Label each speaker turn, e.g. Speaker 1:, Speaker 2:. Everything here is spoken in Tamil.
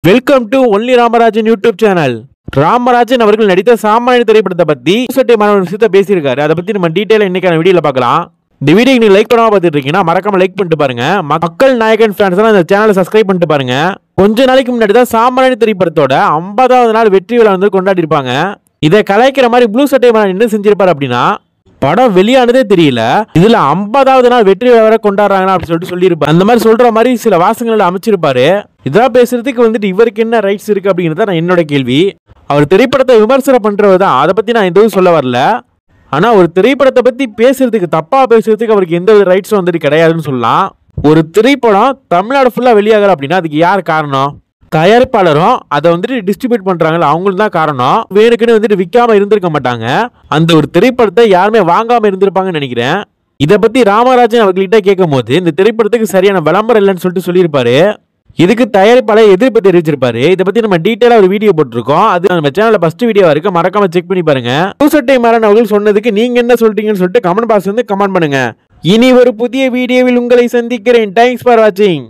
Speaker 1: Welcome to only Ramarajan YouTube channel. Ramarajan அவர்கள் நடித்த சாமானிய திரைப்படத்தை பத்தி ஒரு விஷயத்த பேசியிருக்காரு. அதை பத்தி நம்ம டீடைலா இன்னைக்கான வீடியோல பார்க்கலாம். இந்த வீடியோ நீங்க லைக் பண்ணாம பார்த்துட்டு இருக்கீங்கன்னா மறக்காம லைக் பண்ணிட்டு பாருங்க. மக்கள் நாயகன் ஃபேன்ஸ் எல்லாம் இந்த சேனலை சப்ஸ்கிரைப் பண்ணிட்டு பாருங்க. கொஞ்ச நாளைக்கு முன்னாடி தான் சாமானிய திரைப்படத்தோட 50வது நாள் வெற்றி விழா வந்து கொண்டாடி இருப்பாங்க. இதை கலாய்க்கிற மாதிரி ப்ளூ சட்டை மேன் என்ன செஞ்சிருப்பாரு அப்படின்னா, படம் வெளியானதே தெரியல, இதுல 50வது நாள் வெற்றி விழா கொண்டாடுறாங்க அப்படின்னு சொல்லியிருப்பாரு. அந்த மாதிரி சொல்ற மாதிரி சில வாசகங்களை அமைச்சிருப்பாரு. இதெல்லாம் பேசுறதுக்கு வந்துட்டு இவருக்கு என்ன ரைட்ஸ் இருக்கு அப்படிங்கிறத நான் என்னோட கேள்வி. அவர் திரைப்படத்தை விமர்சனம் பண்றவர் தான், அதை பத்தி நான் எதுவும் சொல்ல வரல. ஆனா ஒரு திரைப்படத்தை பத்தி பேசுறதுக்கு, தப்பா பேசுறதுக்கு அவருக்கு எந்த வித ரைட்ஸும் வந்துட்டு கிடையாதுன்னு சொல்லலாம். ஒரு திரைப்படம் தமிழ்நாடு ஃபுல்லா வெளியாகல அப்படின்னா அதுக்கு யார் காரணம்? தயாரிப்பாளரும் அதை வந்துட்டு டிஸ்ட்ரிபியூட் பண்றாங்கல்ல, அவங்களும் தான் காரணம். வேணுக்குன்னு வந்துட்டு விற்காம இருந்திருக்க மாட்டாங்க. அந்த ஒரு திரைப்படத்தை யாருமே வாங்காம இருந்திருப்பாங்கன்னு நினைக்கிறேன். இதை பத்தி ராமராஜன் அவர்கிட்ட கேட்கும் போது இந்த திரைப்படத்துக்கு சரியான விளம்பரம் இல்லைன்னு சொல்லியிருப்பாரு. இதுக்கு தயாரிப்பாளர் எதிர்ப்பு தெரிவிச்சிருப்பாரு. இதை பத்தி நம்ம டீடைலா ஒரு வீடியோ போட்டிருக்கோம். அது நம்ம சேனல்ல ஃபர்ஸ்ட் வீடியோவா இருக்கு, மறக்காம செக் பண்ணி பாருங்க. பூசட்டை மாறன் அவர்கள் சொன்னதுக்கு நீங்க என்ன சொல்றீங்கன்னு சொல்லிட்டு கமெண்ட் பாக்ஸ் வந்து கமெண்ட் பண்ணுங்க. இனி ஒரு புதிய வீடியோவில் உங்களை சந்திக்கிறேன். தேங்க்ஸ் ஃபார் வாட்சிங்.